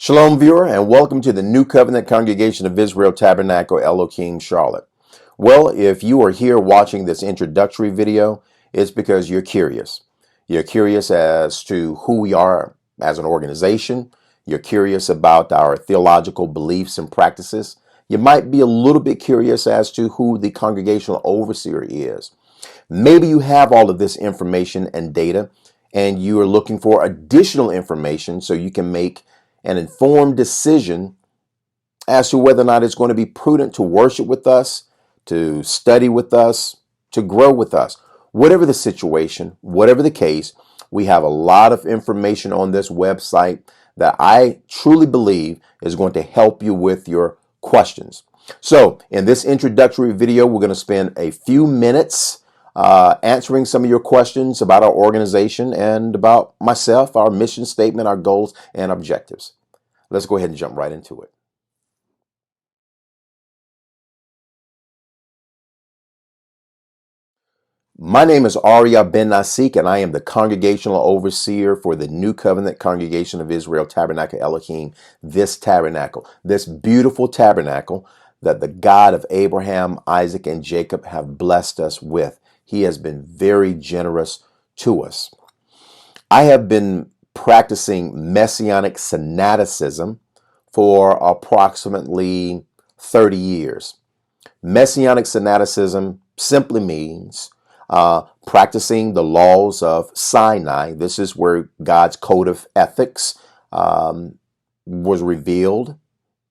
Shalom, viewer, and welcome to the New Covenant Congregation of Israel Tabernacle Elohim Charlotte. Well, if you are here watching this introductory video, it's because you're curious. You're curious as to who we are as an organization. You're curious about our theological beliefs and practices. You might be a little bit curious as to who the congregational overseer is. Maybe you have all of this information and data, and you are looking for additional information so you can make an informed decision as to whether or not it's going to be prudent to worship with us, to study with us, to grow with us. Whatever the situation, whatever the case, we have a lot of information on this website that I truly believe is going to help you with your questions. So in this introductory video, we're going to spend a few minutes answering some of your questions about our organization and about myself, our mission statement, our goals and objectives. Let's go ahead and jump right into it. My name is Arya Ben Nasik, and I am the congregational overseer for the New Covenant Congregation of Israel Tabernacle Elohim, this beautiful tabernacle that the God of Abraham, Isaac, and Jacob have blessed us with. He has been very generous to us. I have been practicing Messianic Sinaiticism for approximately 30 years. Messianic Sinaiticism simply means practicing the laws of Sinai. This is where God's code of ethics was revealed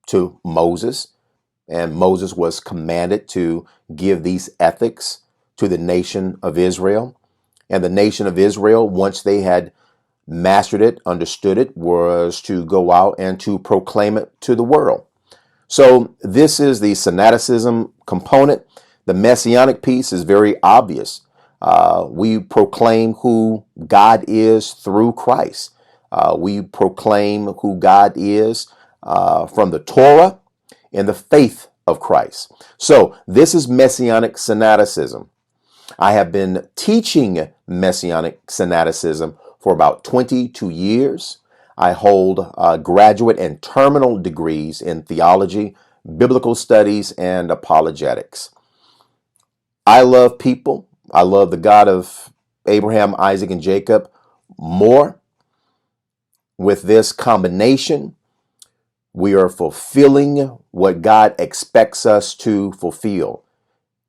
to Moses, and Moses was commanded to give these ethics to the nation of Israel. And the nation of Israel, once they had mastered it, understood it, was to go out and to proclaim it to the world. So this is the Sinaiticism component. The Messianic piece is very obvious. We proclaim who God is through Christ. We proclaim who God is from the Torah and the faith of Christ. So this is Messianic Sinaiticism. I have been teaching Messianic Sinaiticism for about 22 years. I hold graduate and terminal degrees in theology, biblical studies, and apologetics. I love people. I love the God of Abraham, Isaac, and Jacob more. With this combination, we are fulfilling what God expects us to fulfill.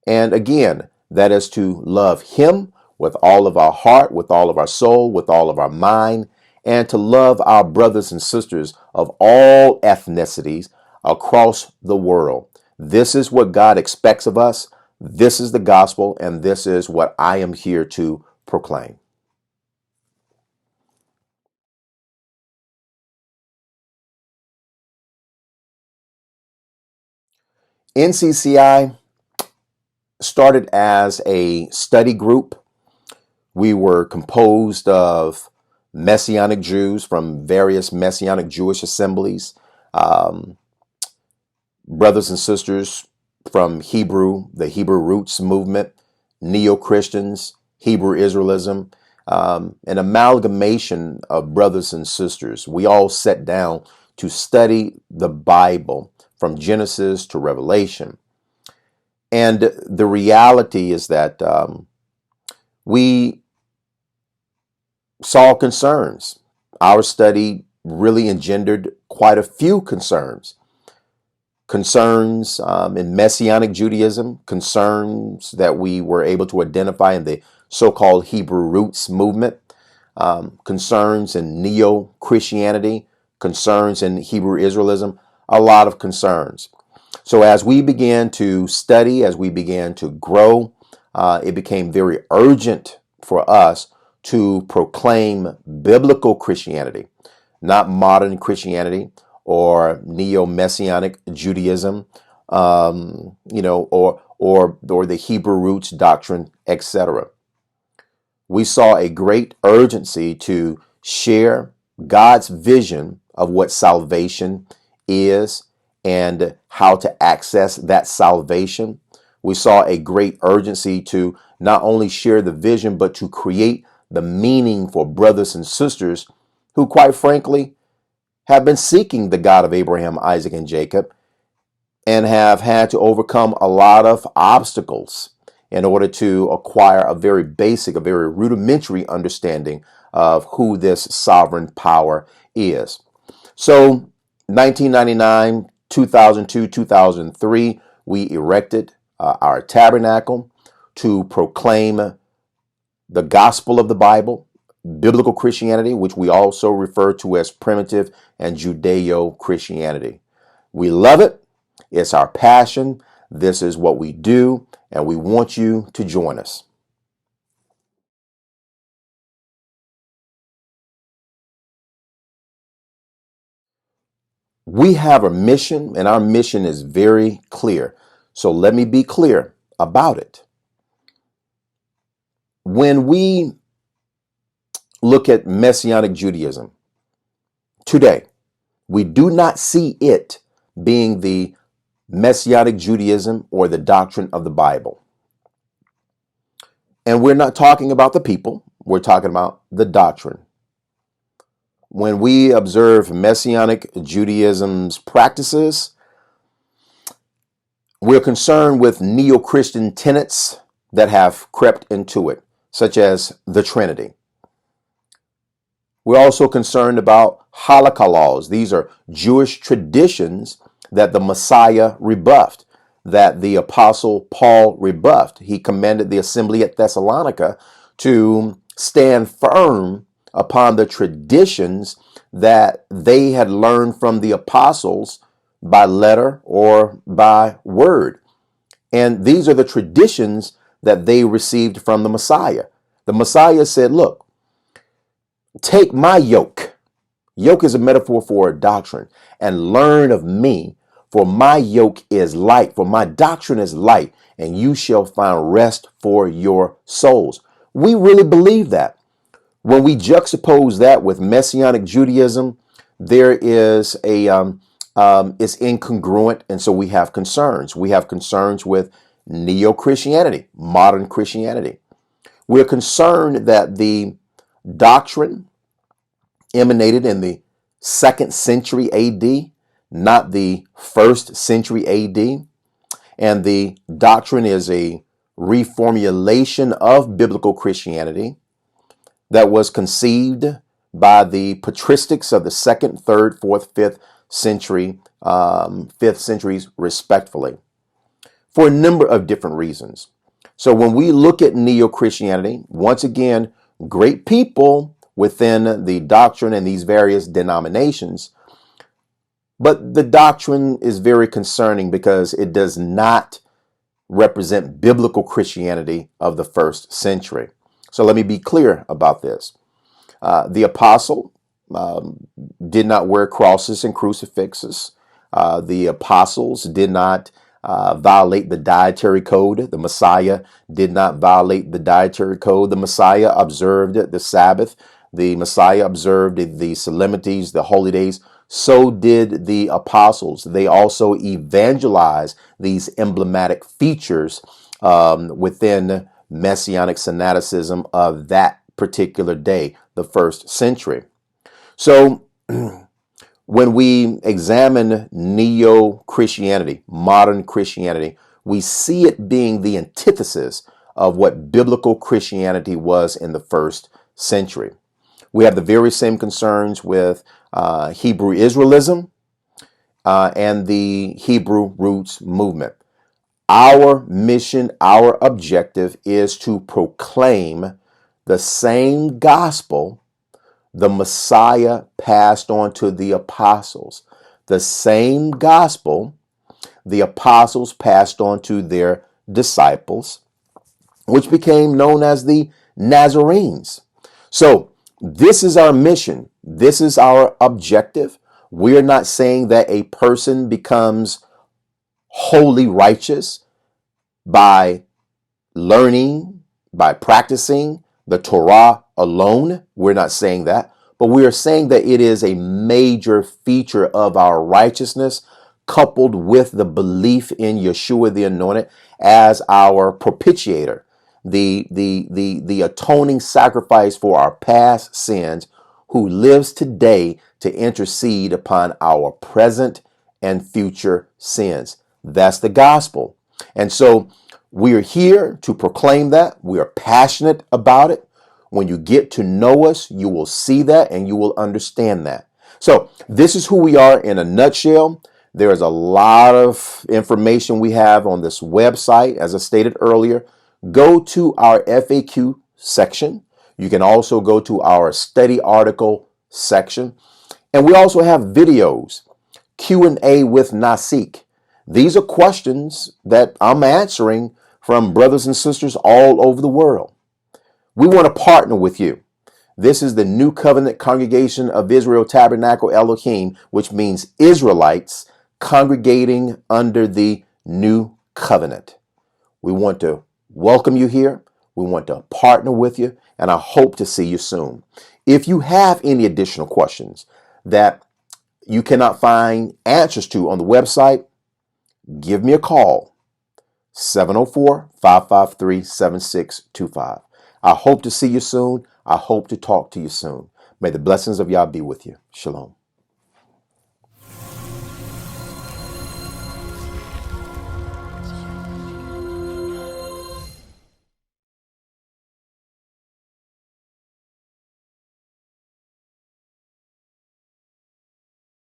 And again, that is to love Him with all of our heart, with all of our soul, with all of our mind, and to love our brothers and sisters of all ethnicities across the world. This is what God expects of us. This is the gospel, and this is what I am here to proclaim. NCCI started as a study group. We were composed of Messianic Jews from various Messianic Jewish assemblies, brothers and sisters from the Hebrew Roots movement, Neo-Christians, Hebrew Israelism, an amalgamation of brothers and sisters. We all sat down to study the Bible from Genesis to Revelation. And the reality is that we saw concerns. Our study really engendered quite a few concerns. Concerns in Messianic Judaism, concerns that we were able to identify in the so-called Hebrew Roots movement, concerns in Neo-Christianity, concerns in Hebrew Israelism, a lot of concerns. So as we began to study, as we began to grow, it became very urgent for us to proclaim biblical Christianity, not modern Christianity or neo-messianic Judaism, or the Hebrew Roots doctrine, etc. We saw a great urgency to share God's vision of what salvation is and how to access that salvation. We saw a great urgency to not only share the vision, but to create the meaning for brothers and sisters who, quite frankly, have been seeking the God of Abraham, Isaac, and Jacob, and have had to overcome a lot of obstacles in order to acquire a very basic, a very rudimentary understanding of who this sovereign power is. So 1999, 2002, 2003, we erected our tabernacle to proclaim the gospel of the Bible, biblical Christianity, which we also refer to as primitive and Judeo-Christianity. We love it. It's our passion. This is what we do, and we want you to join us. We have a mission, and our mission is very clear. So let me be clear about it. When we look at Messianic Judaism today, we do not see it being the Messianic Judaism or the doctrine of the Bible. And we're not talking about the people, we're talking about the doctrine. When we observe Messianic Judaism's practices, we're concerned with neo-Christian tenets that have crept into it, such as the Trinity. We're also concerned about halakha laws. These are Jewish traditions that the Messiah rebuffed, that the Apostle Paul rebuffed. He commanded the assembly at Thessalonica to stand firm upon the traditions that they had learned from the apostles by letter or by word. And these are the traditions that they received from the Messiah. The Messiah said, look, take my yoke. Yoke is a metaphor for a doctrine, and learn of me, for my yoke is light, for my doctrine is light, and you shall find rest for your souls. We really believe that. When we juxtapose that with Messianic Judaism, there is it's incongruent, and so we have concerns. We have concerns with neo-Christianity, modern Christianity. We're concerned that the doctrine emanated in the 2nd century AD, not the 1st century AD, and the doctrine is a reformulation of biblical Christianity that was conceived by the patristics of the 2nd, 3rd, 4th, 5th century, 5th centuries, respectively, for a number of different reasons. So when we look at neo-Christianity, once again, great people within the doctrine and these various denominations, but the doctrine is very concerning because it does not represent biblical Christianity of the 1st century. So let me be clear about this. The apostle did not wear crosses and crucifixes. The apostles did not violate the dietary code. The Messiah did not violate the dietary code. The Messiah observed the Sabbath. The Messiah observed the solemnities, the holy days. So did the apostles. They also evangelized these emblematic features within Messianic Sinaiticism of that particular day, the 1st century. So when we examine neo-Christianity, modern Christianity, we see it being the antithesis of what biblical Christianity was in the 1st century. We have the very same concerns with Hebrew Israelism and the Hebrew Roots movement. Our mission, our objective is to proclaim the same gospel the Messiah passed on to the apostles. The same gospel the apostles passed on to their disciples, which became known as the Nazarenes. So this is our mission. This is our objective. We're not saying that a person becomes wholly righteous by learning, by practicing the Torah alone. We're not saying that, but we are saying that it is a major feature of our righteousness, coupled with the belief in Yahshua the Anointed as our propitiator, the atoning sacrifice for our past sins, who lives today to intercede upon our present and future sins. That's the gospel. And so we are here to proclaim that. We are passionate about it. When you get to know us, you will see that and you will understand that. So this is who we are in a nutshell. There is a lot of information we have on this website. As I stated earlier, go to our FAQ section. You can also go to our study article section. And we also have videos, Q&A with Nasik. These are questions that I'm answering from brothers and sisters all over the world. We want to partner with you. This is the New Covenant Congregation of Israel Tabernacle Elohim, which means Israelites congregating under the New Covenant. We want to welcome you here. We want to partner with you, and I hope to see you soon. If you have any additional questions that you cannot find answers to on the website, give me a call, 704-553-7625. I hope to see you soon. I hope to talk to you soon. May the blessings of Yah be with you. Shalom.